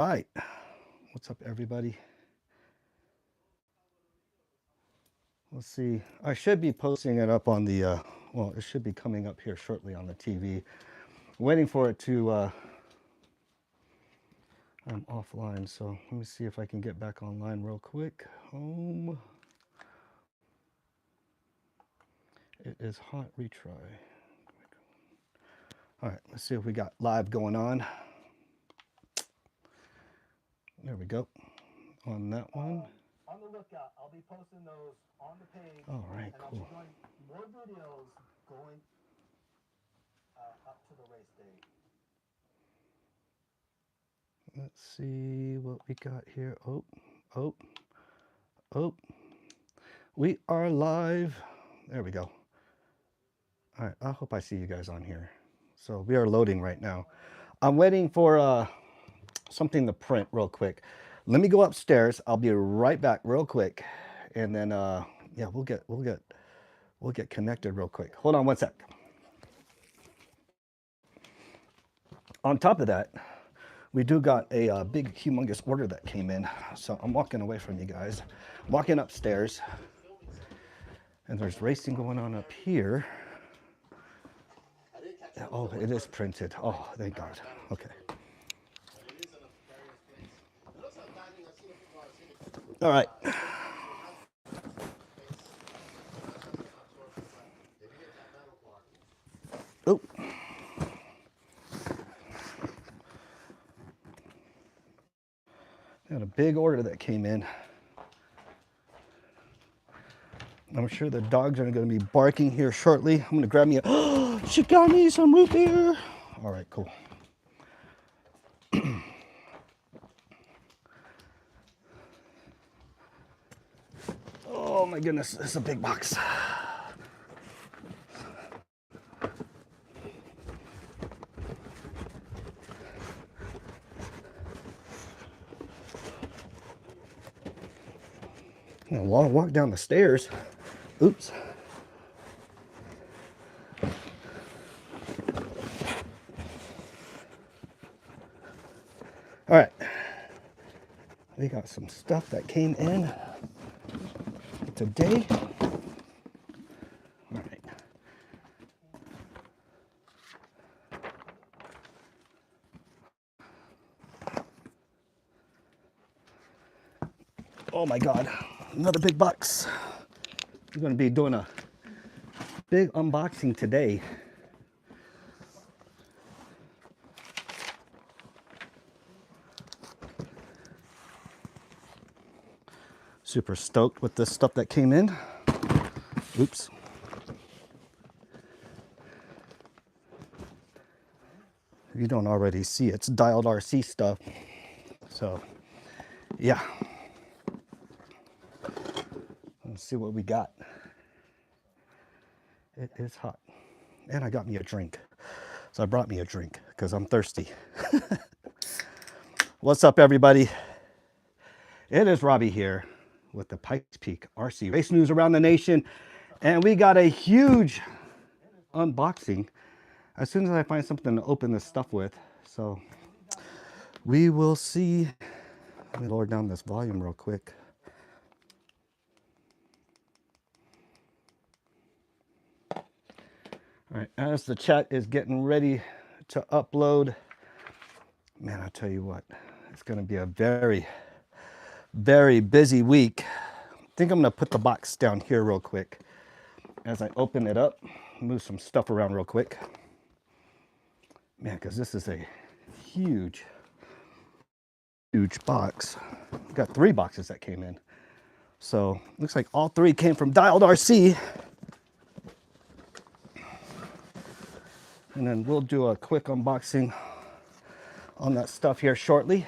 Right. What's up, everybody? Let's see. I should be posting it up on the, well, it should be coming up here shortly on the TV. Waiting for it to, I'm offline, so let me see if I can get back online real quick. Home. It is hot retry. All right, let's see if we got live going on. There we go. On that one. On the lookout, I'll be posting those on the page. All right, and cool. I'll be doing more videos going up to the race date. Let's see what we got here. Oh. We are live. There we go. All right, I hope I see you guys on here. So we are loading right now. I'm waiting for something to print real quick. Let me go upstairs. I'll be right back real quick. And then yeah, we'll get connected real quick. Hold on one sec. On top of that, we do got a big, humongous order that came in. So I'm walking away from you guys. Walking upstairs. And there's racing going on up here. Oh, it is printed. Oh, thank God. Okay. All right. Oh. Got a big order that came in. I'm sure the dogs are going to be barking here shortly. I'm going to grab me a, oh, she got me some root beer. All right, cool. Oh my goodness, it's a big box. I'm going to walk down the stairs. Oops. All right. We got some stuff that came in today. All right. Oh my God, another big box. We're going to be doing a big unboxing today. Super stoked with this stuff that came in. Oops. If you don't already see, it's dialed RC stuff. So, yeah. Let's see what we got. It is hot. And I got me a drink. So I brought me a drink because I'm thirsty. What's up, everybody? It is Robbie here with the Pikes Peak RC race news around the nation. And we got a huge unboxing as soon as I find something to open this stuff with. So we will see. Let me lower down this volume real quick. All right, as the chat is getting ready to upload, man, I tell you what, it's going to be a very, very busy week. I think I'm going to put the box down here real quick as I open it up, move some stuff around real quick. Man, because this is a huge box. We've got 3 boxes that came in. So looks like all 3 came from Dialed RC. And then we'll do a quick unboxing on that stuff here shortly.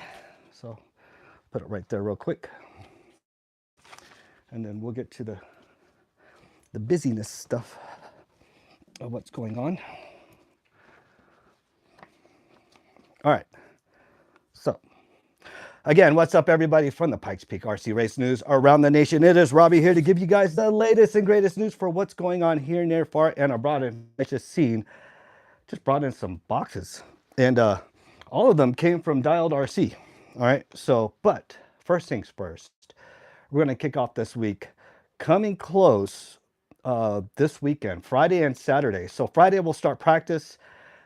So put it right there real quick. And then we'll get to the busyness stuff of what's going on. All right. So again, what's up, everybody, from the Pikes Peak RC Race News around the nation. It is Robbie here to give you guys the latest and greatest news for what's going on here, near, far, and abroad. And I just brought in some boxes, and all of them came from Dialed RC. All right. So, but first things first, we're going to kick off this week. Coming close this weekend, Friday and Saturday. So, Friday we'll start practice,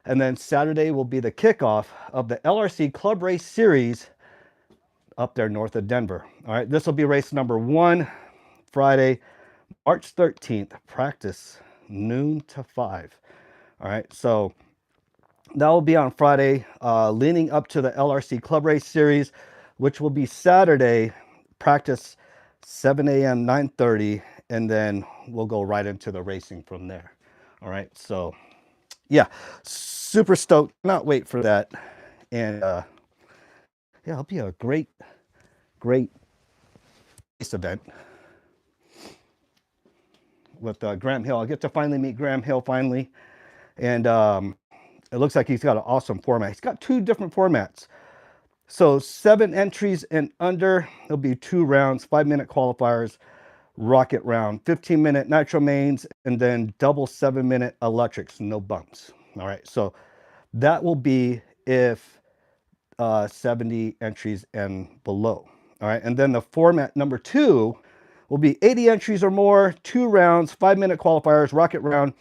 and then Saturday will be the kickoff of the LRC Club Race Series up there north of Denver. All right. This will be race number 1, Friday, March 13th. Practice noon to 5. All right. So, that will be on Friday, leading up to the LRC Club Race Series, which will be Saturday, practice 7 a.m., 9:30, and then we'll go right into the racing from there. All right, so yeah, super stoked. Not wait for that. And yeah, it'll be a great, great race event with Graham Hill. I'll get to finally meet Graham Hill finally. And it looks like he's got an awesome format. He's got 2 different formats. So 7 entries and under, there'll be 2 rounds, 5-minute qualifiers, rocket round, 15-minute nitro mains, and then double 7-minute electrics, no bumps. All right, so that will be if 70 entries and below. All right, and then the format number 2 will be 80 entries or more, 2 rounds, 5-minute qualifiers, rocket round,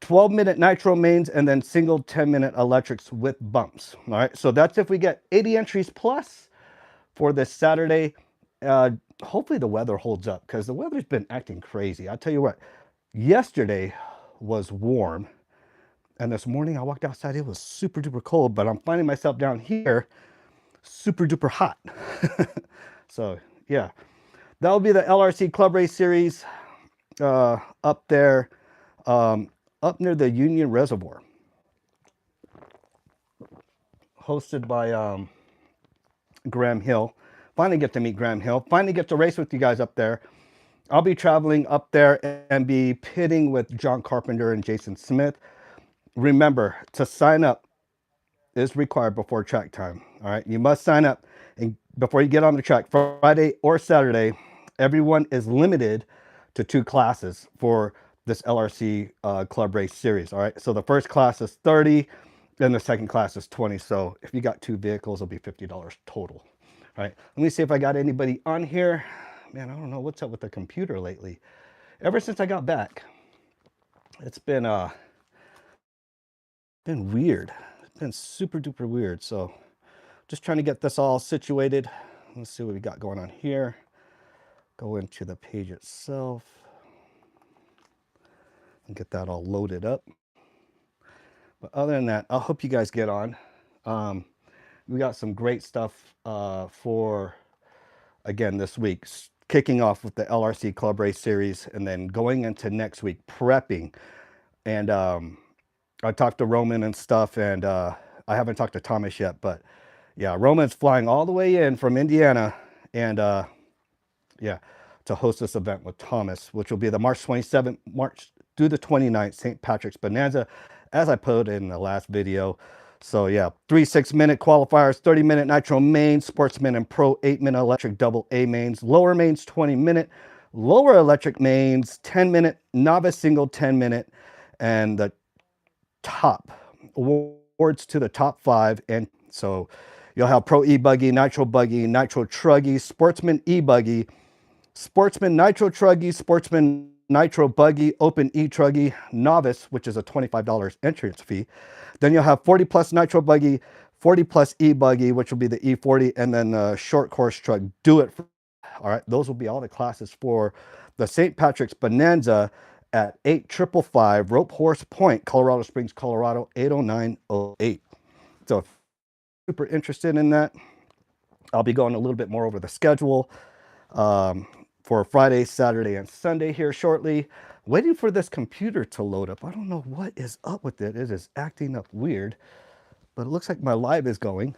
12-minute nitro mains, and then single 10-minute electrics with bumps. All right, so that's if we get 80 entries plus for this Saturday. Hopefully the weather holds up, because the weather's been acting crazy. I'll tell you what, yesterday was warm, and this morning I walked outside, it was super duper cold, but I'm finding myself down here super duper hot. So yeah, that'll be the LRC Club Race Series up there. Up near the Union Reservoir, hosted by Graham Hill. Finally get to meet Graham Hill. Finally get to race with you guys up there. I'll be traveling up there and be pitting with John Carpenter and Jason Smith. Remember, to sign up is required before track time. All right, you must sign up and before you get on the track, Friday or Saturday. Everyone is limited to 2 classes for this LRC Club Race Series. All right, so the first class is 30, then the second class is 20. So if you got 2 vehicles, it'll be $50 total. All right, let me see if I got anybody on here. Man, I don't know what's up with the computer lately. Ever since I got back, it's been weird. It's been super duper weird. So just trying to get this all situated. Let's see what we got going on here. Go into the page itself and get that all loaded up. But other than that, I hope you guys get on. We got some great stuff for, again, this week. Kicking off with the LRC Club Race Series, and then going into next week, prepping. And I talked to Roman and stuff, and I haven't talked to Thomas yet, but yeah, Roman's flying all the way in from Indiana, and yeah, to host this event with Thomas, which will be the March 27th, March through the 29th, St. Patrick's Bonanza, as I put in the last video. So yeah, 3 6-minute qualifiers, 30-minute nitro mains, sportsman and pro 8-minute electric double A mains, lower mains 20-minute, lower electric mains 10-minute, novice single 10-minute, and the top awards to the top 5. And so you'll have pro e-buggy, nitro truggy, sportsman e-buggy, sportsman nitro truggy, sportsman nitro buggy, open e-truggy, novice, which is a $25 entrance fee. Then you'll have 40 plus nitro buggy, 40 plus e-buggy, which will be the E40, and then short course truck, do it. All right, those will be all the classes for the St. Patrick's Bonanza at 8555 Rope Horse Point, Colorado Springs, Colorado, 80908. So if you're super interested in that, I'll be going a little bit more over the schedule for Friday, Saturday, and Sunday here shortly. Waiting for this computer to load up. I don't know what is up with it. It is acting up weird, but it looks like my live is going.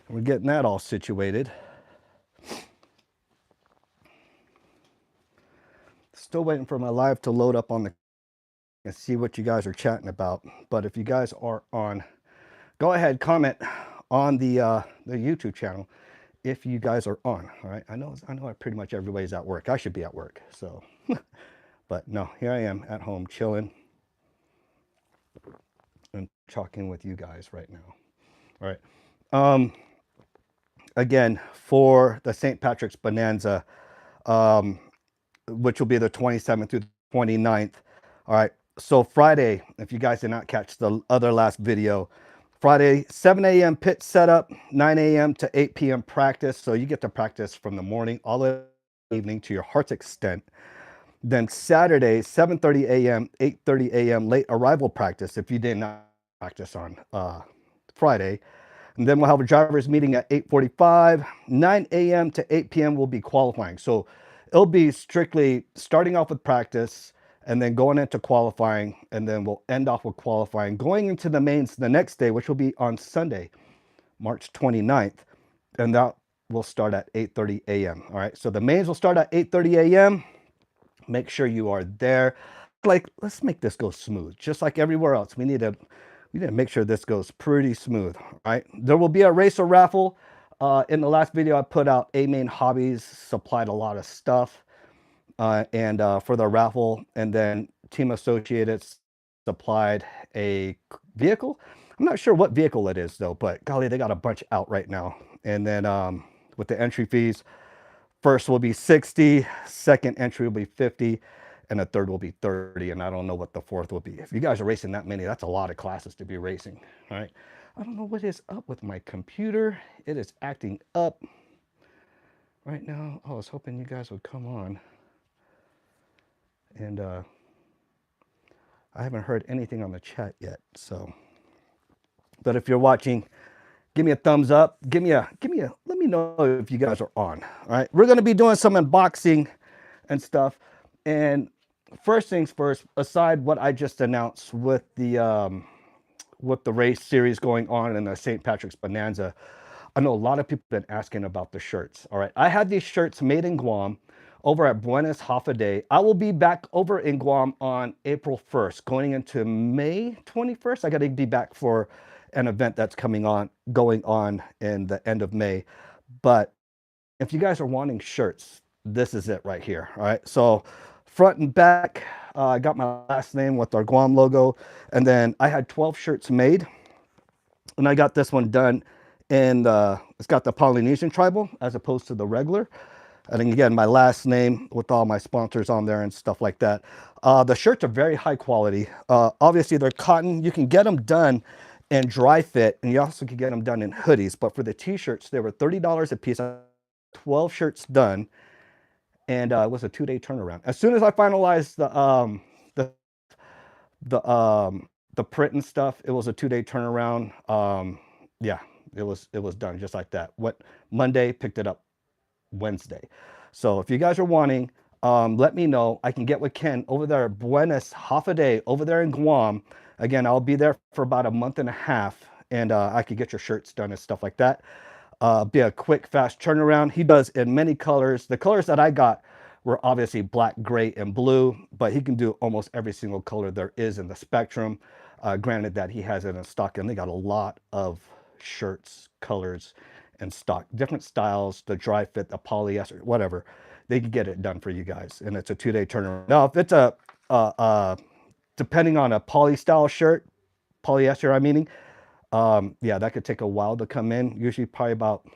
We're getting that all situated. Still waiting for my live to load up on the and see what you guys are chatting about. But if you guys are on, go ahead, comment on the YouTube channel if you guys are on. All right, I know pretty much everybody's at work. I should be at work, so but no, here I am at home chilling and talking with you guys right now. All right. Um, Again, for the St. Patrick's Bonanza, um, which will be the 27th through the 29th. All right. So Friday, if you guys did not catch the other last video, Friday, 7 a.m. pit setup, 9 a.m. to 8 p.m. practice. So you get to practice from the morning all the way to the evening to your heart's extent. Then Saturday, 7:30 a.m., 8:30 a.m. late arrival practice if you did not practice on Friday. And then we'll have a driver's meeting at 8:45. 9 a.m. to 8 p.m. will be qualifying. So it'll be strictly starting off with practice and then going into qualifying. And then we'll end off with qualifying, going into the mains the next day, which will be on Sunday, March 29th. And that will start at 8:30 a.m. All right. So the mains will start at 8:30 a.m. Make sure you are there. Like, let's make this go smooth, just like everywhere else. We need to make sure this goes pretty smooth. Right? There will be a racer raffle. In the last video I put out, A Main Hobbies supplied a lot of stuff and for the raffle, and then Team Associated supplied a vehicle. I'm not sure what vehicle it is though, but golly, they got a bunch out right now. And then with the entry fees, first will be 60, second entry will be 50, and the third will be 30, and I don't know what the fourth will be. If you guys are racing that many, that's a lot of classes to be racing, all right? I don't know what is up with my computer. It is acting up right now. I was hoping you guys would come on. And I haven't heard anything on the chat yet, so. But if you're watching, give me a thumbs up. Let me know if you guys are on. All right. We're going to be doing some unboxing and stuff. And first things first, aside what I just announced with the race series going on in the St. Patrick's Bonanza, I know a lot of people have been asking about the shirts. All right. I had these shirts made in Guam over at Buenos Half a Day. I will be back over in Guam on April 1st, going into May 21st. I got to be back for an event that's going on in the end of May. But if you guys are wanting shirts, this is it right here. All right. So front and back, I got my last name with our Guam logo. And then I had 12 shirts made. And I got this one done in it's got the Polynesian tribal as opposed to the regular. And then again, my last name with all my sponsors on there and stuff like that. The shirts are very high quality. Obviously, they're cotton. You can get them done in dry fit, and you also can get them done in hoodies. But for the t-shirts, they were $30 a piece. 12 shirts done, and it was a 2-day turnaround. As soon as I finalized the print and stuff, it was a 2-day turnaround. Yeah, it was done just like that. What Monday, picked it up Wednesday. So if you guys are wanting, let me know. I can get with Ken over there at Buenos Half a Day over there in Guam. Again, I'll be there for about a month and a half, and I could get your shirts done and stuff like that. Be a quick, fast turnaround. He does in many colors. The colors that I got were obviously black, gray, and blue, but he can do almost every single color there is in the spectrum. Granted that he has it in stock, and they got a lot of shirts, colors, and stock, different styles, the dry fit, the polyester, whatever. They can get it done for you guys, and it's a 2-day turnaround. Now, if it's depending on a poly style shirt, polyester, I mean, yeah, that could take a while to come in, usually probably about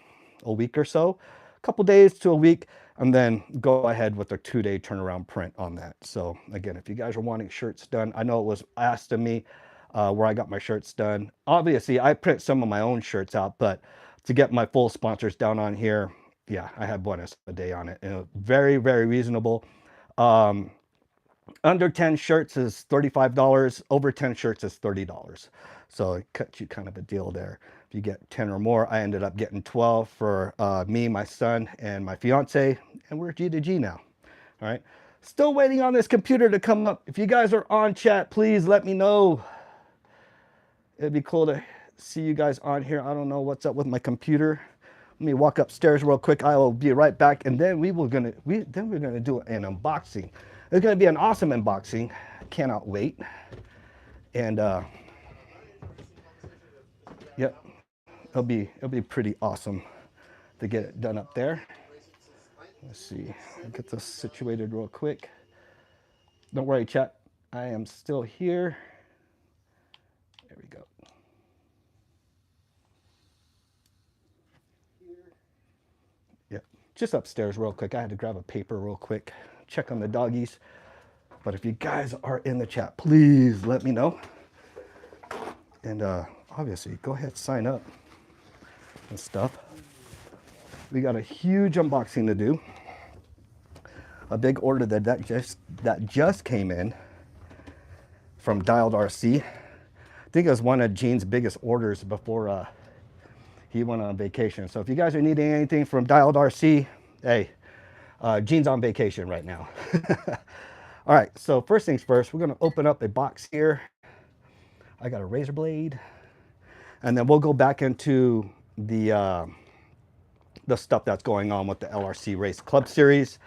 a week or so, a couple days to a week, and then go ahead with a 2-day turnaround print on that. So again, if you guys are wanting shirts done, I know it was asked of me where I got my shirts done. Obviously, I print some of my own shirts out, but to get my full sponsors down on here, yeah, I had Buenos a day on it, and it was very, very reasonable. Under 10 shirts is $35. Over 10 shirts is $30. So it cuts you kind of a deal there. If you get 10 or more, I ended up getting 12 for me, my son, and my fiance, and we're G to G now. All right. Still waiting on this computer to come up. If you guys are on chat, please let me know. It'd be cool to see you guys on here. I don't know what's up with my computer. Let me walk upstairs real quick. I will be right back, and then we're gonna do an unboxing. It's gonna be an awesome unboxing. Cannot wait. And yep, it'll be pretty awesome to get it done up there. Let's see. Get this situated real quick. Don't worry, chat. I am still here. There we go. Yeah, just upstairs real quick. I had to grab a paper real quick, check on the doggies. But if you guys are in the chat, please let me know. And obviously, go ahead, sign up and stuff. We got a huge unboxing to do. A big order that just came in from Dialed RC. I think it was one of Gene's biggest orders before he went on vacation. So if you guys are needing anything from Dialed RC, hey, Gene's on vacation right now. All right, so first things first, we're gonna open up a box here. I got a razor blade, and then we'll go back into the stuff that's going on with the LRC Race Club Series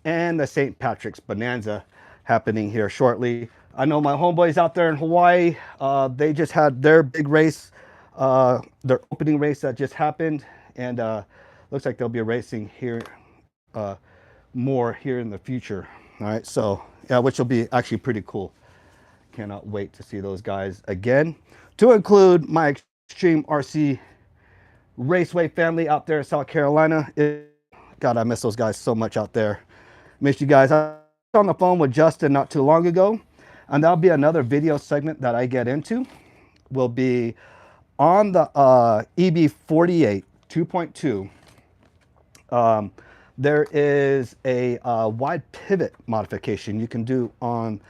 and the St. Patrick's Bonanza happening here shortly. I know my homeboys out there in Hawaii, they just had their big race, their opening race that just happened, and looks like they'll be racing here more here in the future. All right, so yeah, which will be actually pretty cool. Cannot wait to see those guys again, to include my Extreme RC Raceway family out there in South Carolina. God, I miss those guys so much out there. Miss you guys. I was on the phone with Justin not too long ago, and that'll be another video segment that I get into. Will be on the EB48 2.2. There is a wide pivot modification you can do on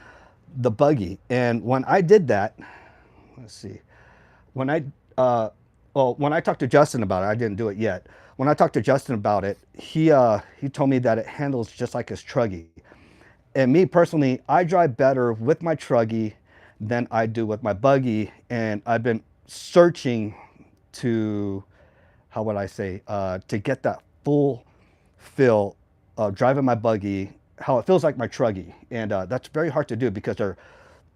the buggy, and when I did that, let's see, when I talked to Justin about it, I didn't do it yet. When I talked to Justin about it, he told me that it handles just like his truggy. And me personally, I drive better with my truggy than I do with my buggy, and I've been searching to, how would I say, to get that full feel of driving my buggy, how it feels like my truggy. And that's very hard to do because they're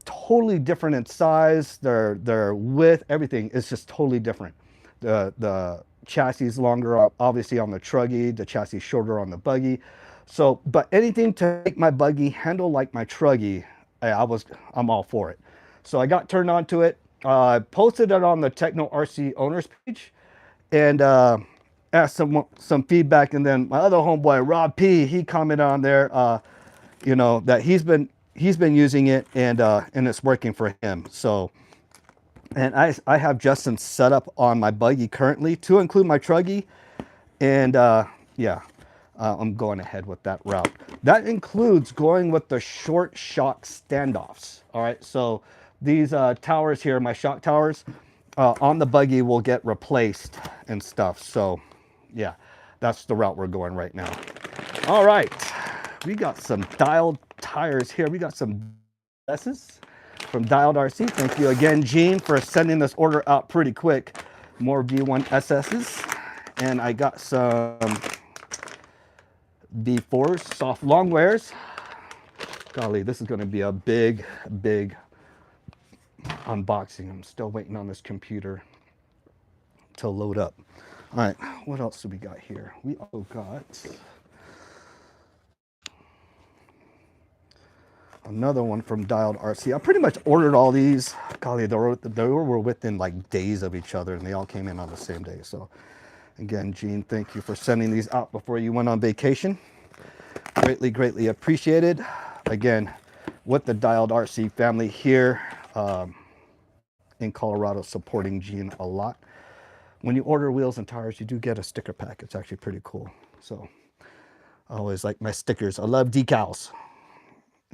totally different in size, their width, everything is just totally different. The chassis is longer, obviously, on the truggy, the chassis shorter on the buggy. So, but anything to make my buggy handle like my truggy, I'm all for it. So I got turned on to it. I posted it on the Techno RC owners page, and asked some feedback. And then my other homeboy Rob P, he commented on there, you know, that he's been using it, and it's working for him. So, and I have Justin set up on my buggy currently to include my truggy, and yeah, I'm going ahead with that route. That includes going with the short shock standoffs. All right, so these towers here, my shock towers on the buggy, will get replaced and stuff. So yeah, that's the route we're going right now. All right, we got some dialed tires here. We got some S's from Dialed RC. Thank you again, Gene, for sending this order out pretty quick. More V1 SS's. And I got some V4s, soft long wears. Golly, this is going to be a big, big unboxing. I'm still waiting on this computer to load up. All right, what else do we got here? We also got another one from Dialed RC. I pretty much ordered all these. Golly, they were within like days of each other, and they all came in on the same day. So again, Gene, thank you for sending these out before you went on vacation. Greatly, greatly appreciated. Again, with the Dialed RC family here in Colorado, supporting Gene a lot. When you order wheels and tires, you do get a sticker pack. It's actually pretty cool. So I always like my stickers. I love decals.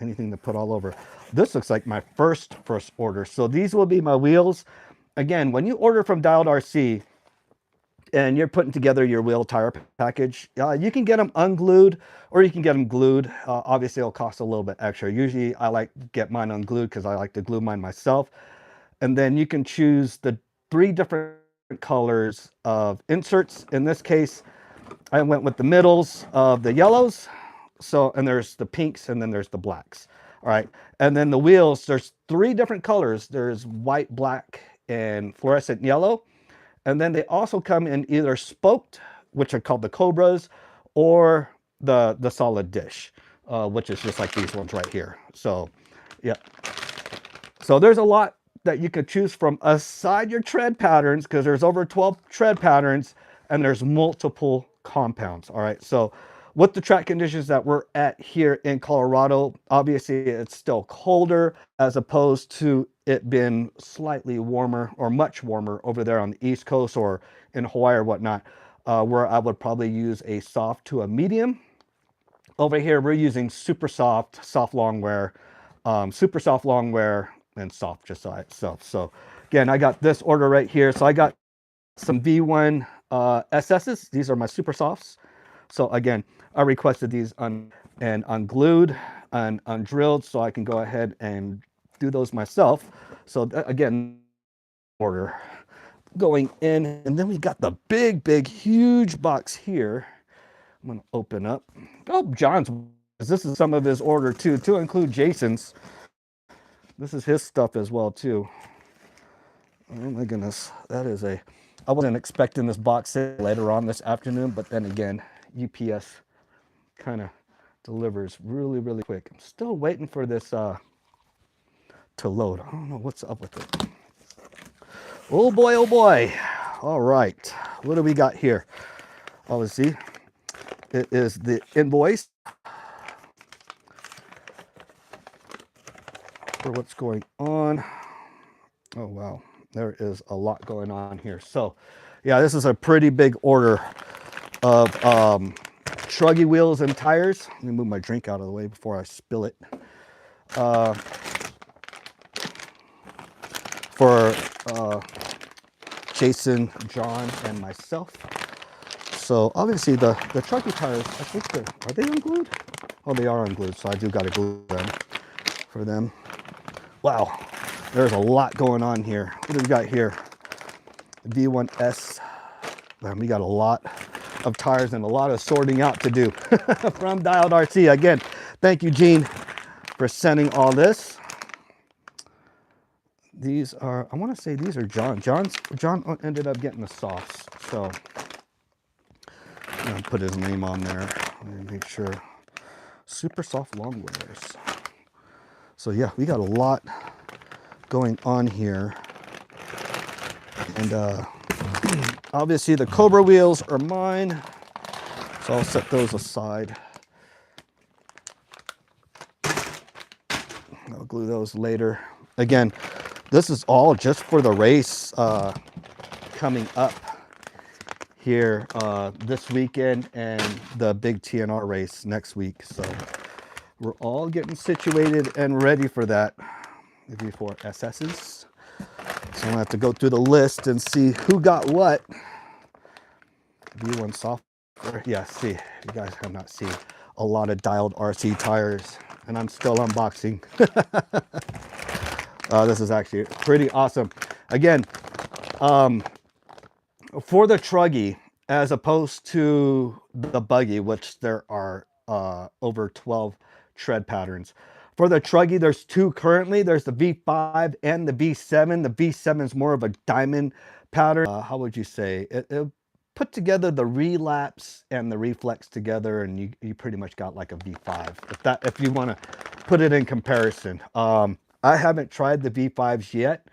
Anything to put all over. This looks like my first order. So these will be my wheels. Again, when you order from Dialed RC and you're putting together your wheel tire package, you can get them unglued or you can get them glued. Obviously, it'll cost a little bit extra. Usually, I like to get mine unglued because I like to glue mine myself. And then you can choose the 3 different colors of inserts. In this case, I went with the middles of the yellows. So, and there's the pinks, and then there's the blacks. All right. And then the wheels, there's 3 different colors. There's white, black, and fluorescent yellow. And then they also come in either spoked, which are called the Cobras, or the solid dish, which is just like these ones right here. So, yeah. So there's a lot that you could choose from aside your tread patterns, because there's over 12 tread patterns, and there's multiple compounds. All right. So with the track conditions that we're at here in Colorado, obviously it's still colder as opposed to it being slightly warmer or much warmer over there on the East Coast or in Hawaii or whatnot, where I would probably use a soft to a medium. Over here, we're using super soft, soft long wear, super soft long wear, and soft just by itself. So again, I got this order right here. So I got some V1 SSs. These are my super softs. So again, I requested these and unglued and undrilled so I can go ahead and do those myself. So again, order going in. And then we got the big, huge box here. I'm going to open up. Oh, John's. This is some of his order too, to include Jason's. This is his stuff as well too. Oh my goodness, that is a. I wasn't expecting this box later on this afternoon, but then again, UPS kind of delivers really quick. I'm still waiting for this to load. I don't know what's up with it. Oh boy, oh boy. All right, what do we got here? Oh, let's see. It is the invoice for what's going on. Oh wow, there is a lot going on here. So yeah, this is a pretty big order of truggy wheels and tires. Let me move my drink out of the way before I spill it. For Jason, John, and myself. So obviously the truggy tires, I think are they unglued? Oh, they are unglued, so I do got to glue them for them. Wow, there's a lot going on here. What do we got here? V1S. Man, we got a lot of tires and a lot of sorting out to do from Dialed RC. Again, thank you, Gene, for sending all this. These are, I want to say these are John. John ended up getting the softs, so I'm gonna put his name on there. Let me make sure. Super soft long wears. So yeah, we got a lot going on here, and obviously the Cobra wheels are mine, so I'll set those aside. I'll glue those later. Again, this is all just for the race coming up here this weekend and the big TNR race next week. So we're all getting situated and ready for that. V4 SSs. So I'm gonna have to go through the list and see who got what. V1 software. Yeah, see, you guys have not seen a lot of Dialed RC tires, and I'm still unboxing. This is actually pretty awesome. Again, for the truggy, as opposed to the buggy, which there are over 12 tread patterns. For the truggy, there's two currently. There's the V5 and the V7. The V7 is more of a diamond pattern. How would you say? It put together the relapse and the reflex together, and you pretty much got like a V5. If you want to put it in comparison. I haven't tried the V5s yet.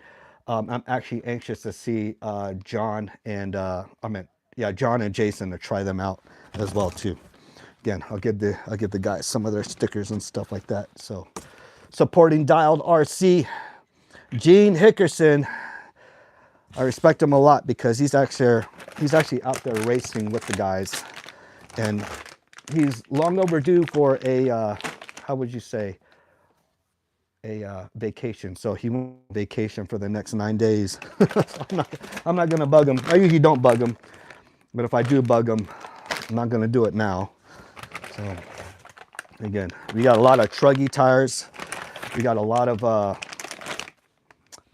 I'm actually anxious to see John and John and Jason to try them out as well too. Again, I'll give the guys some of their stickers and stuff like that. So, supporting Dialed RC, Gene Hickerson. I respect him a lot because he's actually out there racing with the guys, and he's long overdue for a how would you say, a vacation. So he went on vacation for the next 9 days. So I'm not gonna bug him. I usually don't bug him, but if I do bug him, I'm not gonna do it now. So again, we got a lot of truggy tires. We got a lot of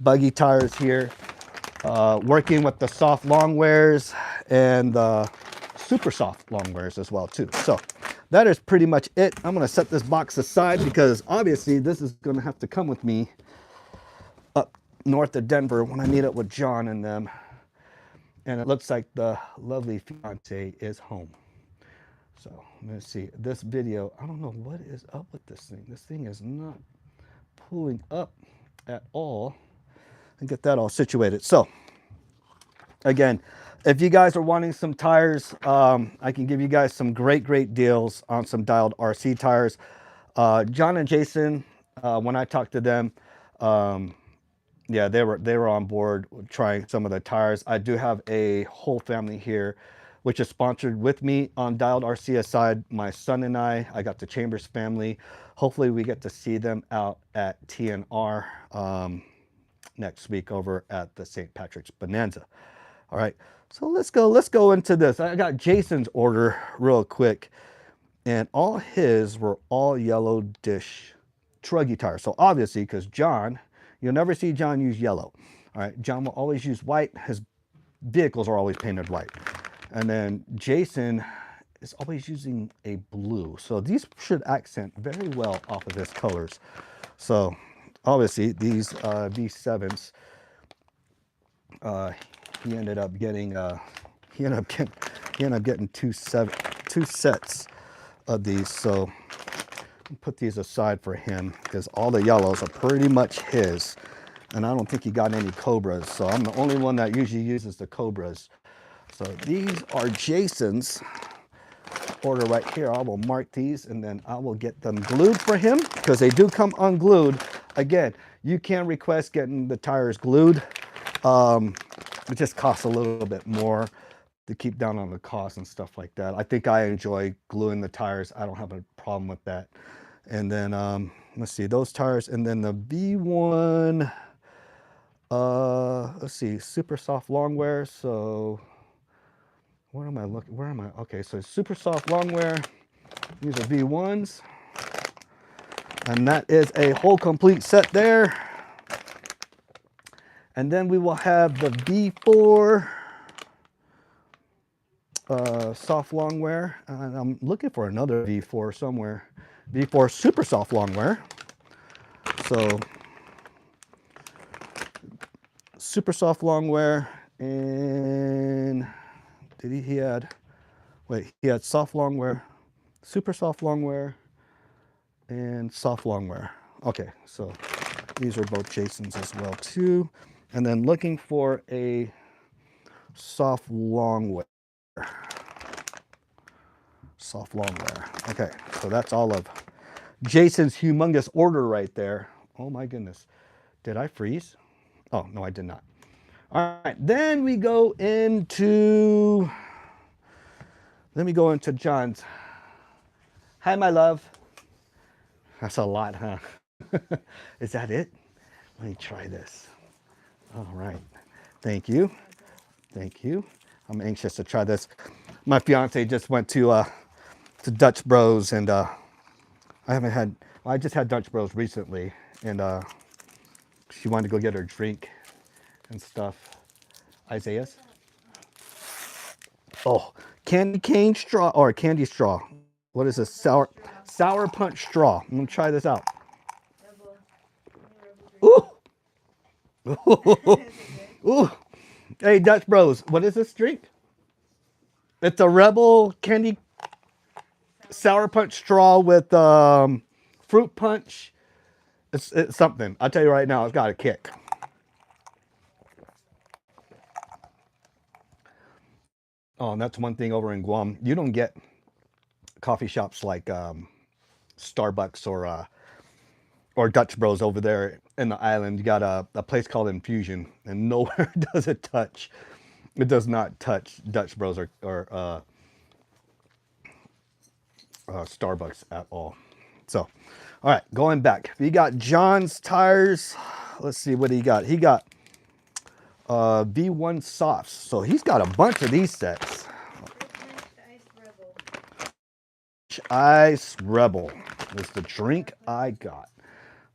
buggy tires here. Working with the soft long wears and the super soft long wears as well too. So that is pretty much it. I'm gonna set this box aside because obviously this is gonna have to come with me up north of Denver when I meet up with John and them. And it looks like the lovely fiance is home. So let's see this video. I don't know what is up with this thing. This thing is not pulling up at all. And get that all situated. So Again, if you guys are wanting some tires, I can give you guys some great deals on some dialed RC tires. John and Jason, when I talked to them, um, yeah, they were on board trying some of the tires. I do have a whole family here, which is sponsored with me on Dialed RC aside. My son and I got the Chambers family. Hopefully, we get to see them out at TNR next week over at the St. Patrick's Bonanza. All right, so let's go into this. I got Jason's order real quick, and all his were all yellow dish truggy tires. So obviously, because John, you'll never see John use yellow. All right, John will always use white. His vehicles are always painted white. And then Jason is always using a blue. So these should accent very well off of his colors. So obviously these V7s, he ended up getting he ended up getting two sets of these. So I'll put these aside for him because all the yellows are pretty much his. And I don't think he got any Cobras. So I'm the only one that usually uses the Cobras. So these are Jason's order right here. I will mark these and then I will get them glued for him because they do come unglued. Again, you can request getting the tires glued. It just costs a little bit more to keep down on the cost and stuff like that. I think I enjoy gluing the tires. I don't have a problem with that. And then let's see, those tires, and then the V1, let's see, super soft long wear. So where am I looking? Where am I? Okay, so super soft long wear. These are V1s. And that is a whole complete set there. And then we will have the V4 soft long wear. And I'm looking for another V4 somewhere. V4 super soft long wear. So super soft long wear, and he had soft long wear, super soft long wear, and soft long wear. Okay, so these are both Jason's as well too. And then looking for a soft long wear. Soft long wear. Okay, so that's all of Jason's humongous order right there. Oh my goodness. Did I freeze? Oh, no, I did not. All right, then we go into, let me go into John's. Hi, my love. That's a lot, huh? Is that it? Let me try this. All right. Thank you. Thank you. I'm anxious to try this. My fiance just went to Dutch Bros, and I haven't had, well, I just had Dutch Bros recently, and she wanted to go get her drink and stuff. Isaiah's? Oh, candy cane straw or candy straw. What is this? Sour punch straw. I'm gonna try this out. Ooh. Ooh. Hey, Dutch Bros, what is this drink? It's a Rebel candy sour punch straw with fruit punch. It's something. I'll tell you right now, it's got a kick. Oh, and that's one thing over in Guam. You don't get coffee shops like Starbucks or Dutch Bros over there in the island. You got a place called Infusion, and nowhere does it touch. It does not touch Dutch Bros or Starbucks at all. So, all right, going back. We got John's tires. Let's see what he got. He got V1 softs. So he's got a bunch of these sets. Ice Rebel is the drink I got.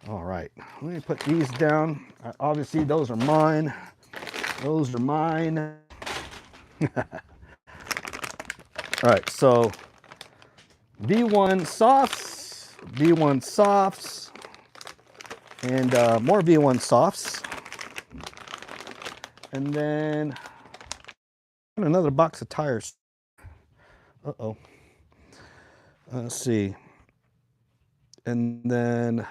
All right, let me put these down. Obviously, those are mine. Those are mine. All right, so V1 softs, V1 softs, and more V1 softs. And then another box of tires. Uh-oh. Let's see. And then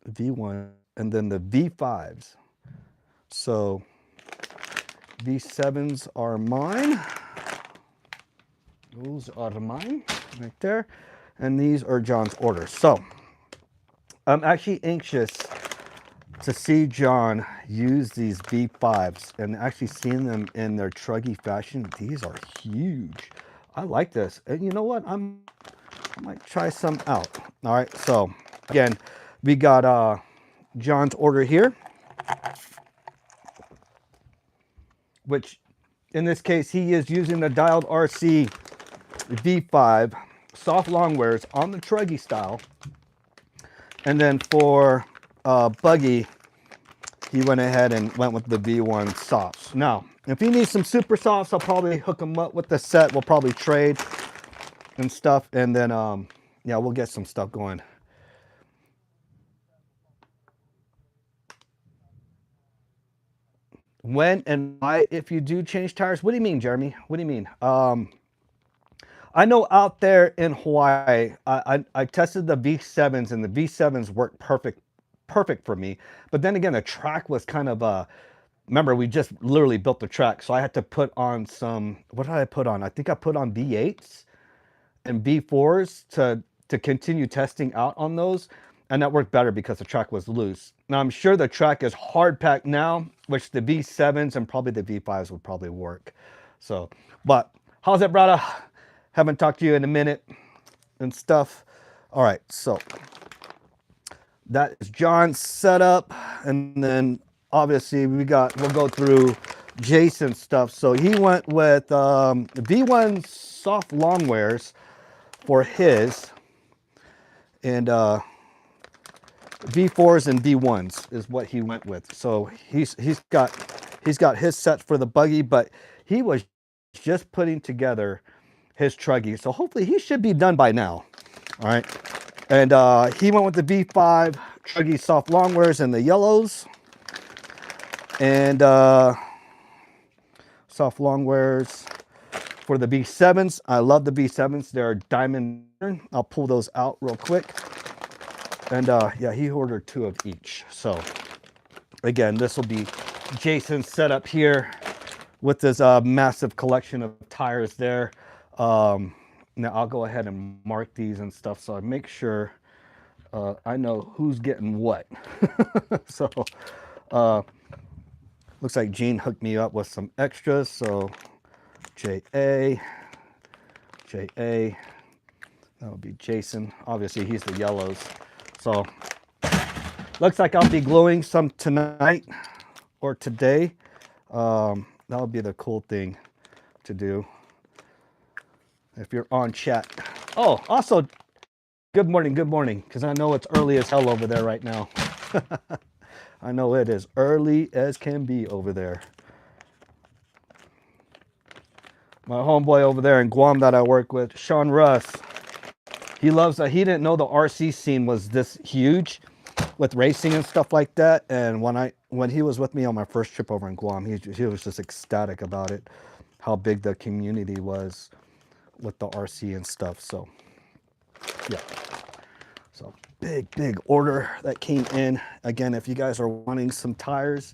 V1, and then the V5s. So V7s are mine. Those are mine right there. And these are John's orders. So I'm actually anxious to see John use these V5s and actually seeing them in their truggy fashion. These are huge. I like this. And you know what? I might try some out. All right. So again, we got John's order here, which in this case, he is using the dialed RC V5 soft longwares on the truggy style. And then for buggy, he went ahead and went with the V1 softs. Now, if he needs some super softs, I'll probably hook him up with the set. We'll probably trade and stuff. And then, yeah, we'll get some stuff going. When and why, if you do change tires, what do you mean, Jeremy? What do you mean? I know out there in Hawaii, I tested the V7s and the V7s worked perfect for me. But then again, the track was kind of remember, we just literally built the track. So I had to put on some, what did I put on? I think I put on V8s and V4s to continue testing out on those. And that worked better because the track was loose. Now I'm sure the track is hard packed now, which the V7s and probably the V5s would probably work. So, but how's it, brother? Haven't talked to you in a minute and stuff. All right, so that is John's setup. And then obviously we'll go through Jason's stuff. So he went with V1 soft longwares for his, and V4s and V1s is what he went with. So he's got his set for the buggy, but he was just putting together his truggy. So hopefully he should be done by now. All right. And he went with the V5 truggy soft longwares in the yellows. And soft longwares for the V7s. I love the V7s. They're diamond. I'll pull those out real quick. And yeah, he ordered 2 of each. So again, this will be Jason's setup here with this massive collection of tires there. Now I'll go ahead and mark these and stuff so I make sure I know who's getting what. So looks like Gene hooked me up with some extras. So JA, that would be Jason. Obviously he's the yellows. So looks like I'll be gluing some tonight or today. That'll be the cool thing to do if you're on chat. Oh, also, good morning, because I know it's early as hell over there right now. I know it is early as can be over there. My homeboy over there in Guam that I work with, Sean Russ, he loves that. He didn't know the RC scene was this huge with racing and stuff like that. And when he was with me on my first trip over in Guam, he was just ecstatic about it, how big the community was with the RC and stuff. So yeah, so big order that came in. Again, if you guys are wanting some tires,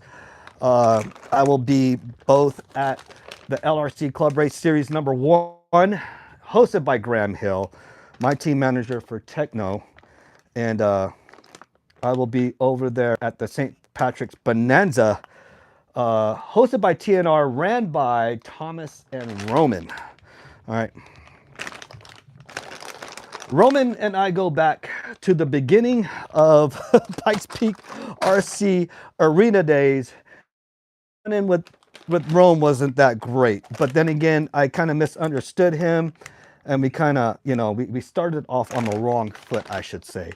I will be both at the LRC Club Race Series number 1, hosted by Graham Hill, my team manager for Techno, and I will be over there at the St. Patrick's Bonanza, hosted by TNR, ran by Thomas and Roman. All right. Roman and I go back to the beginning of Pikes Peak RC Arena days. And then with Rome wasn't that great. But then again, I kind of misunderstood him. And we kind of, we started off on the wrong foot, I should say.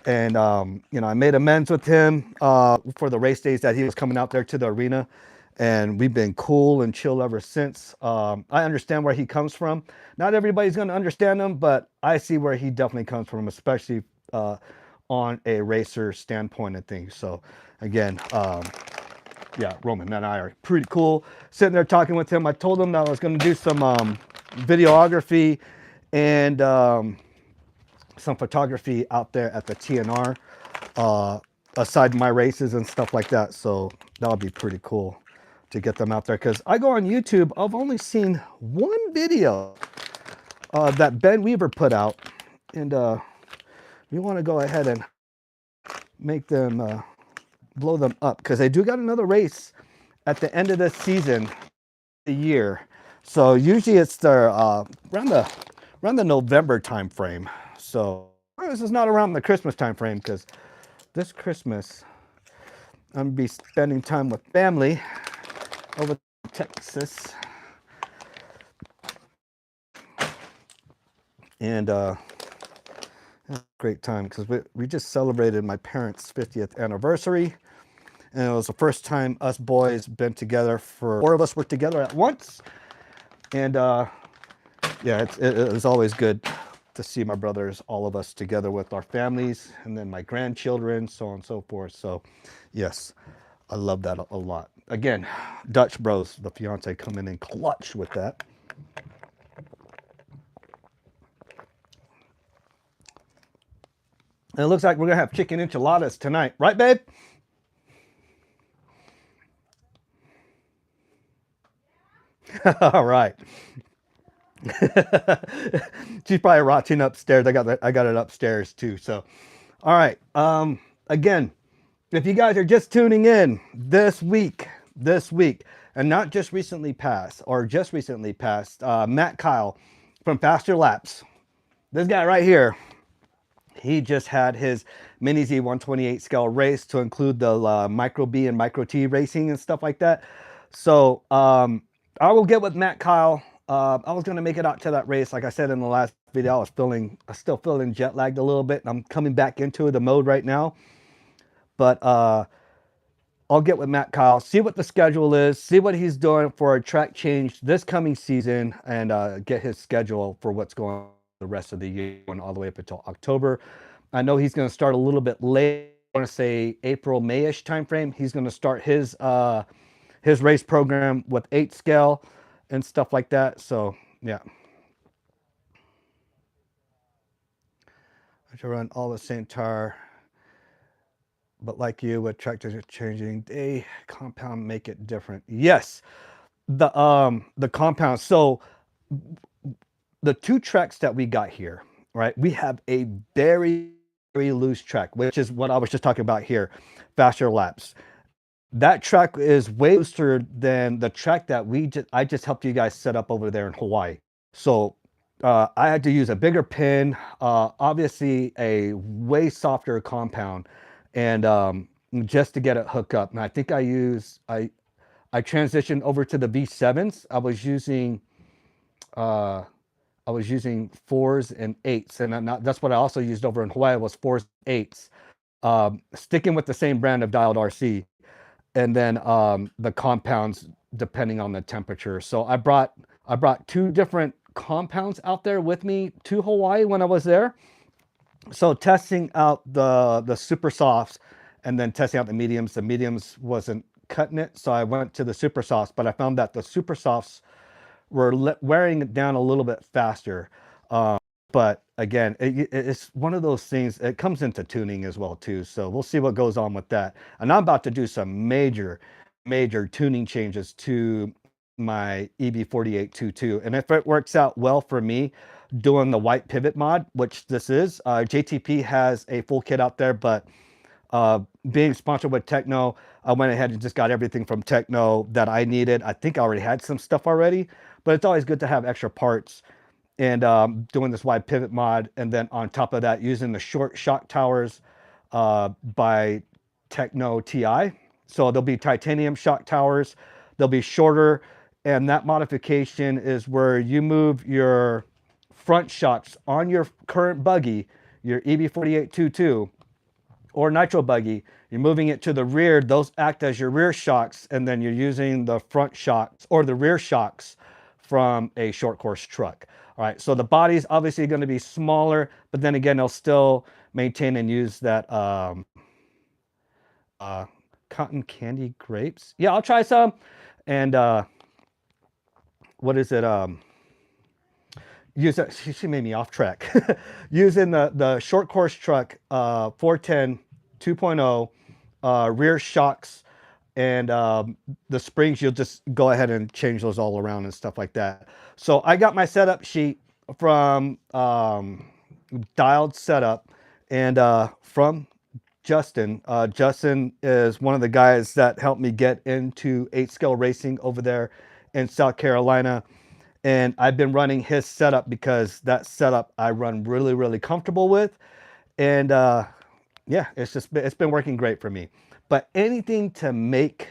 And, I made amends with him for the race days that he was coming out there to the arena. And we've been cool and chill ever since. I understand where he comes from. Not everybody's going to understand him, but I see where he definitely comes from, especially on a racer standpoint and things. So again, yeah, Roman and I are pretty cool. Sitting there talking with him, I told him that I was going to do some videography and some photography out there at the TNR aside my races and stuff like that. So that'll be pretty cool to get them out there, because I go on YouTube. I've only seen one video that Ben Weaver put out, and we want to go ahead and make them blow them up, because they do got another race at the end of the season, the year. So usually it's their around the November time frame. So this is not around the Christmas time frame, because this Christmas I'm gonna be spending time with family over in Texas, and great time, because we just celebrated my parents' 50th anniversary, and it was the first time us boys been together. For 4 of us were together at once, and yeah, it was always good to see my brothers, all of us together with our families, and then my grandchildren, so on and so forth. So yes, I love that a lot. Again, Dutch Bros, the fiance, coming in clutch with that. And it looks like we're gonna have chicken enchiladas tonight, right, babe? All right. She's probably watching upstairs. I got it upstairs too. So, all right. Again, if you guys are just tuning in this week, and not just recently passed, Matt Kyle from Faster Laps. This guy right here, he just had his Mini Z 128 scale race, to include the Micro B and Micro T racing and stuff like that. So I will get with Matt Kyle. I was going to make it out to that race. Like I said in the last video, I was still feeling jet lagged a little bit. I'm coming back into the mode right now. But I'll get with Matt Kyle, see what the schedule is, see what he's doing for a track change this coming season, and get his schedule for what's going on the rest of the year, going all the way up until October. I know he's going to start a little bit late. I want to say April, May-ish timeframe. He's going to start his race program with 8 scale and stuff like that. So yeah, I should run all the same tire, but like you, with tractors are changing, they compound make it different. Yes, the compound. So the 2 tracks that we got here, right? We have a very, very loose track, which is what I was just talking about here, Faster Laps. That track is way looser than the track that I just helped you guys set up over there in Hawaii. So I had to use a bigger pin, obviously a way softer compound, and just to get it hooked up. And I think I transitioned over to the V7s. I was using 4s and 8s, and that's what I also used over in Hawaii, was 4s, 8s, sticking with the same brand of dialed RC. And then the compounds depending on the temperature. So I brought 2 different compounds out there with me to Hawaii when I was there. So testing out the super softs, and then testing out the mediums. The mediums wasn't cutting it, so I went to the super softs, but I found that the super softs were wearing it down a little bit faster. But again, it's one of those things. It comes into tuning as well too. So we'll see what goes on with that. And I'm about to do some major tuning changes to my EB4822. And if it works out well for me doing the white pivot mod, which this is, JTP has a full kit out there, but being sponsored with Techno, I went ahead and just got everything from Techno that I needed. I think I already had some stuff already, but it's always good to have extra parts. And doing this wide pivot mod, and then on top of that, using the short shock towers by Techno TI. So there'll be titanium shock towers. They'll be shorter, and that modification is where you move your front shocks on your current buggy, your EB4822 or nitro buggy. You're moving it to the rear. Those act as your rear shocks, and then you're using the front shocks or the rear shocks from a short course truck. All right, so the body's obviously going to be smaller, but then again, they'll still maintain and use that cotton candy grapes. Yeah, I'll try some. And what is it? Use that. She made me off track. Using the short course truck 410 2.0 rear shocks, and the springs, you'll just go ahead and change those all around and stuff like that. So I got my setup sheet from Dialed Setup, and from Justin. Justin is one of the guys that helped me get into 8 scale racing over there in South Carolina. And I've been running his setup because that setup I run really, really comfortable with. And yeah, it's been working great for me. But anything to make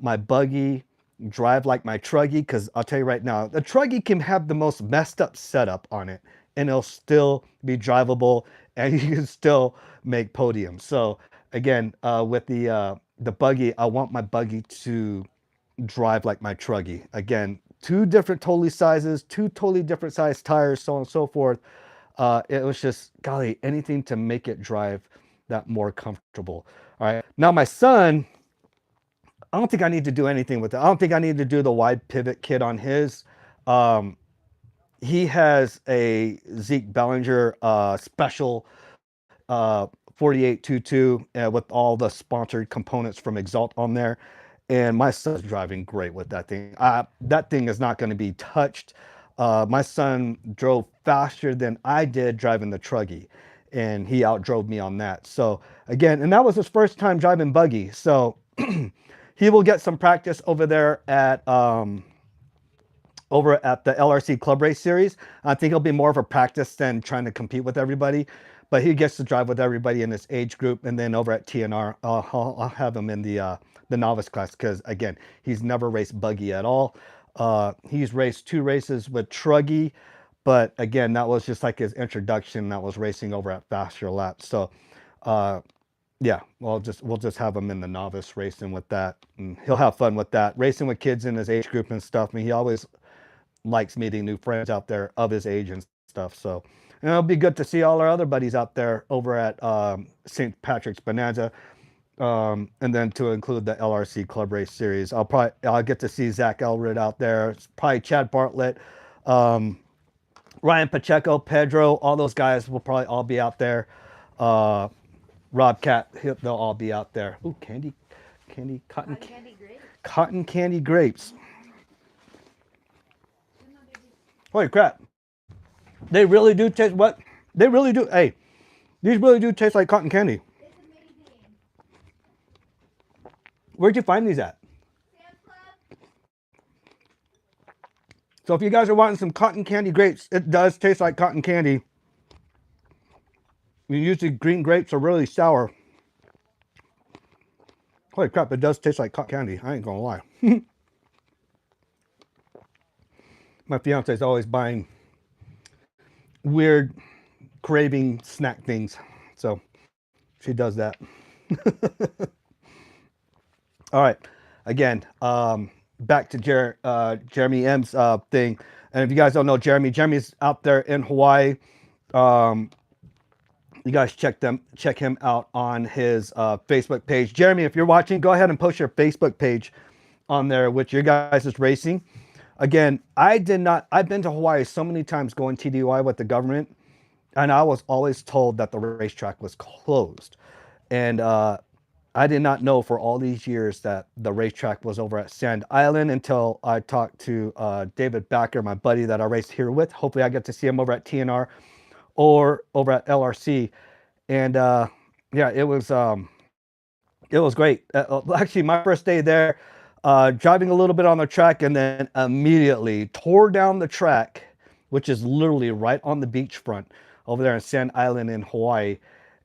my buggy drive like my truggy, because I'll tell you right now, the truggy can have the most messed up setup on it, and it'll still be drivable, and you can still make podiums. So again, with the buggy, I want my buggy to drive like my truggy. Again, two different totally sizes, two totally different size tires, so on and so forth. It was just, golly, anything to make it drive that more comfortable. All right. Now my son, I don't think I need to do anything with it. I don't think I need to do the wide pivot kit on his. Um, he has a Zeke Bellinger special 4822 with all the sponsored components from Exalt on there. And my son's driving great with that thing. That thing is not going to be touched. My son drove faster than I did driving the truggy, and he outdrove me on that. So again, and that was his first time driving buggy. So he will get some practice over there at the LRC Club Race Series. I think it'll be more of a practice than trying to compete with everybody, but he gets to drive with everybody in his age group. And then over at TNR, I'll have him in the novice class, because again, he's never raced buggy at all. He's raced 2 races with truggy, but again, that was just like his introduction. That was racing over at Faster Laps. So yeah, we'll just have him in the novice racing with that, and he'll have fun with that, racing with kids in his age group and stuff. I mean, he always likes meeting new friends out there of his age and stuff. So, and it'll be good to see all our other buddies out there over at St. Patrick's Bonanza, and then to include the LRC Club Race Series. I'll get to see Zach Elred out there. It's probably Chad Bartlett, Ryan Pacheco, Pedro, all those guys will probably all be out there. Rob Cat, they'll all be out there. Ooh, cotton candy grapes. Holy crap. They really do taste what? They really do. Hey, these really do taste like cotton candy. It's amazing. Where'd you find these at? Sam's Club. So if you guys are wanting some cotton candy grapes, it does taste like cotton candy. Usually green grapes are really sour. Holy crap, it does taste like cotton candy. I ain't gonna lie. My fiance's always buying weird craving snack things, so she does that. All right, again, back to Jeremy M's thing. And if you guys don't know Jeremy's out there in Hawaii. You guys check him out on his Facebook page. Jeremy, if you're watching, go ahead and post your Facebook page on there with your guys' racing. Again, I've been to Hawaii so many times going TDY with the government, and I was always told that the racetrack was closed. And I did not know for all these years that the racetrack was over at Sand Island until I talked to David Backer, my buddy that I raced here with. Hopefully I get to see him over at TNR or over at LRC. And yeah, it was great. Actually, my first day there, driving a little bit on the track, and then immediately tore down the track, which is literally right on the beachfront over there in Sand Island in Hawaii,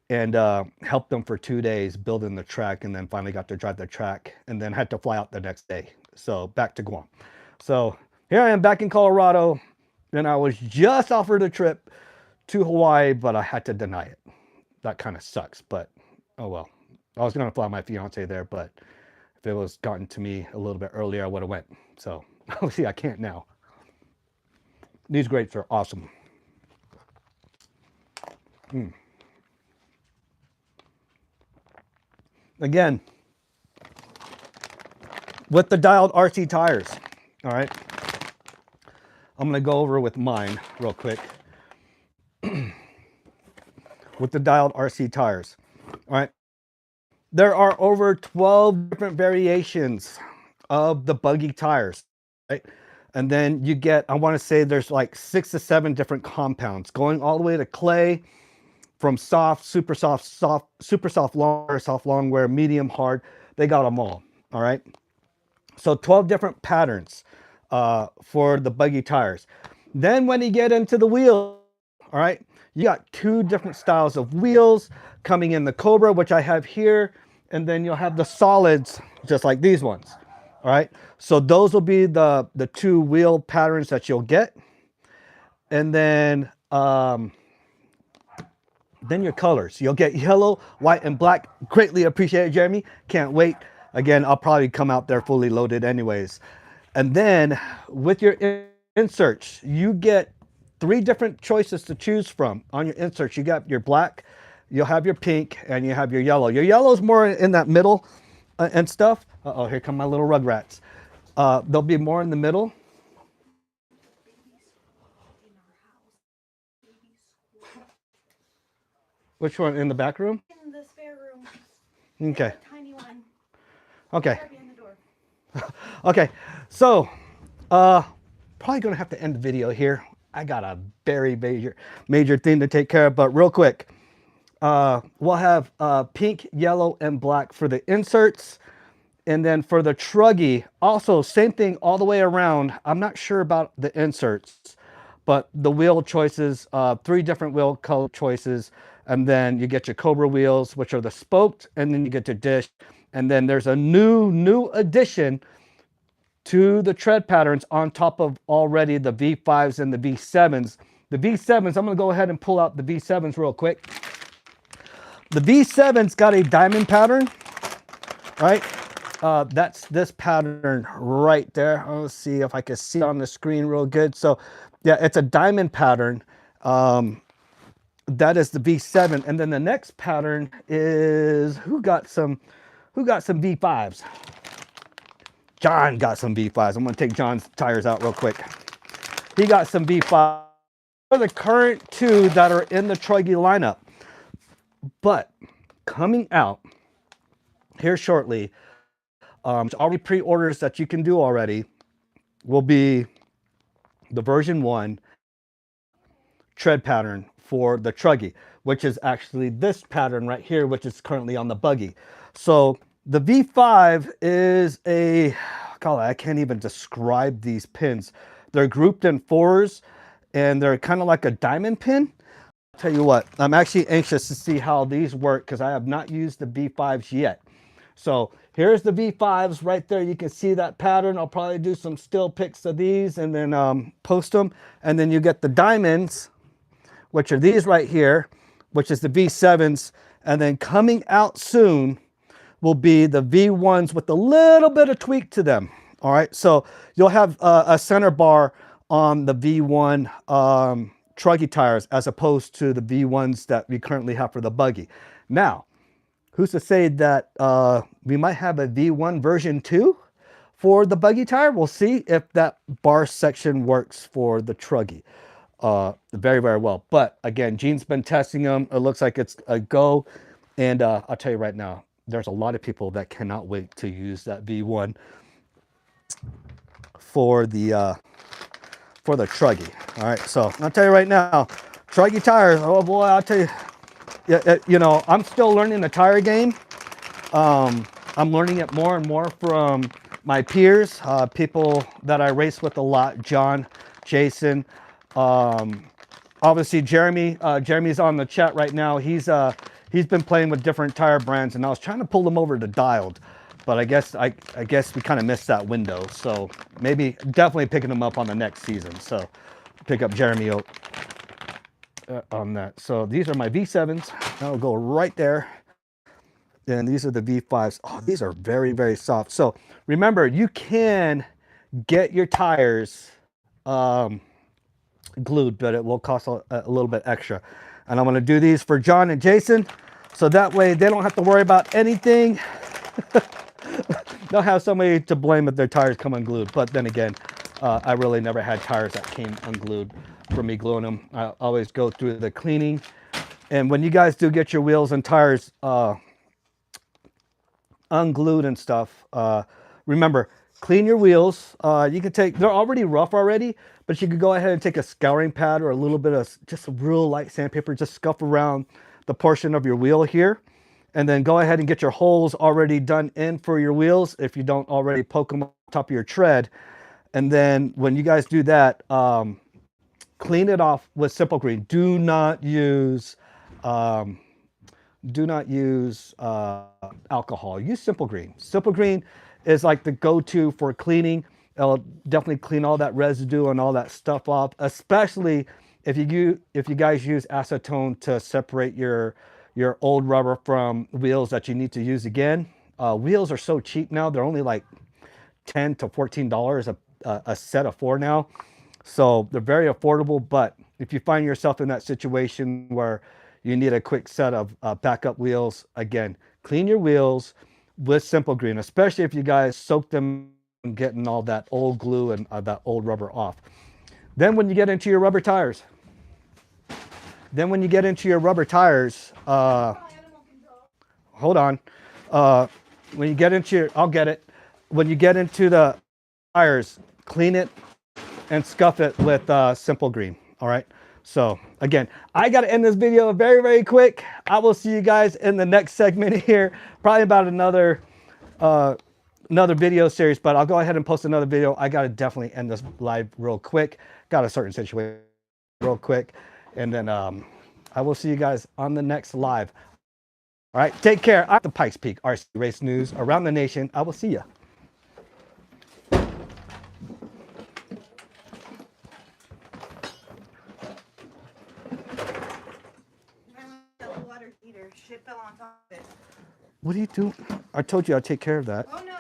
and helped them for 2 days building the track, and then finally got to drive the track, and then had to fly out the next day. So back to Guam. So here I am back in Colorado, and I was just offered a trip to Hawaii, but I had to deny it. That kind of sucks, but oh well. I was going to fly my fiance there, but if it was gotten to me a little bit earlier, I would have went. So obviously I can't now. These grapes are awesome. Again, with the dialed RC tires, all right? I'm going to go over with mine real quick. With the dialed RC tires, all right? There are over 12 different variations of the buggy tires, right? And then you get, I want to say there's like 6 to 7 different compounds going all the way to clay, from soft, super soft, long wear, medium, hard. They got them all right? So 12 different patterns for the buggy tires. Then when you get into the wheel, all right, you got 2 different styles of wheels coming in the Cobra, which I have here, and then you'll have the solids, just like these ones, all right? So those will be the 2 wheel patterns that you'll get. And then your colors. You'll get yellow, white, and black. Greatly appreciated, Jeremy. Can't wait. Again, I'll probably come out there fully loaded anyways. And then with your inserts, you get 3 different choices to choose from. On your inserts, you got your black, you'll have your pink, and you have your yellow. Your yellow is more in that middle and stuff. Uh-oh, here come my little rugrats. They'll be more in the middle. Which one? In the back room? In the spare room. Okay. The tiny one. Okay. Right behind the door. Okay. So, probably gonna have to end the video here. I got a very major thing to take care of, but real quick, we'll have pink, yellow, and black for the inserts. And then for the truggy, also same thing all the way around. I'm not sure about the inserts, but the wheel choices, 3 different wheel color choices. And then you get your Cobra wheels, which are the spoked, and then you get your dish. And then there's a new addition to the tread patterns on top of already the V5s and the V7s. The V7s, I'm gonna go ahead and pull out the V7s real quick. The V7's got a diamond pattern, right? That's this pattern right there. Let's see if I can see it on the screen real good. So yeah, it's a diamond pattern. That is the V7. And then the next pattern is, who got some V5s? John got some V5s. I'm gonna take John's tires out real quick. He got some V5s. For the current 2 that are in the truggy lineup. But coming out here shortly, already pre-orders that you can do already, will be the version 1 tread pattern for the truggy, which is actually this pattern right here, which is currently on the buggy. So the V5 is I can't even describe these pins. They're grouped in 4s, and they're kind of like a diamond pin. I'll tell you what, I'm actually anxious to see how these work because I have not used the V5s yet. So here's the V5s right there. You can see that pattern. I'll probably do some still pics of these and then post them. And then you get the diamonds, which are these right here, which is the V7s. And then coming out soon will be the V1s with a little bit of tweak to them. All right, so you'll have a center bar on the V1 truggy tires as opposed to the V1s that we currently have for the buggy. Now, who's to say that we might have a V1 version 2 for the buggy tire? We'll see if that bar section works for the truggy very well. But again, Gene's been testing them. It looks like it's a go. And I'll tell you right now, there's a lot of people that cannot wait to use that V1 for the truggy. All right, so I'll tell you right now, truggy tires, oh boy, I'll tell you, you know, I'm still learning the tire game. I'm learning it more and more from my peers, people that I race with a lot, John, Jason, obviously Jeremy. Jeremy's on the chat right now. He's been playing with different tire brands, and I was trying to pull them over to Dialed, but I guess we kind of missed that window. So maybe definitely picking them up on the next season. So pick up Jeremy on that. So these are my V7s. That'll go right there. And these are the V5s. Oh, these are very soft. So remember, you can get your tires glued, but it will cost a little bit extra. And I'm going to do these for John and Jason, so that way they don't have to worry about anything. They'll have somebody to blame if their tires come unglued. But then again, I really never had tires that came unglued for me gluing them. I always go through the cleaning. And when you guys do get your wheels and tires unglued and stuff, remember, clean your wheels. You can take, they're already rough already, but you could go ahead and take a scouring pad or a little bit of just a real light sandpaper, just scuff around the portion of your wheel here. And then go ahead and get your holes already done in for your wheels if you don't already poke them on top of your tread. And then when you guys do that, clean it off with Simple Green. Do not use alcohol. Use Simple Green. Simple Green is like the go-to for cleaning. It'll definitely clean all that residue and all that stuff off, especially if you guys use acetone to separate your old rubber from wheels that you need to use again. Wheels are so cheap now. They're only like $10 to $14 a set of 4 now. So they're very affordable, but if you find yourself in that situation where you need a quick set of backup wheels, again, clean your wheels with Simple Green, especially if you guys soak them and getting all that old glue and that old rubber off. Then when you get into your rubber tires, hold on. When you get into I'll get it. When you get into the tires, clean it and scuff it with Simple Green. All right. So again, I got to end this video very, very quick. I will see you guys in the next segment here, probably about another video series, but I'll go ahead and post another video. I got to definitely end this live real quick. Got a certain situation real quick. And then I will see you guys on the next live. All right. Take care. I'm the Pikes Peak RC Race News around the nation. I will see you. Water heater. Shit fell on top of it. What do you do? I told you I'd take care of that. Oh no.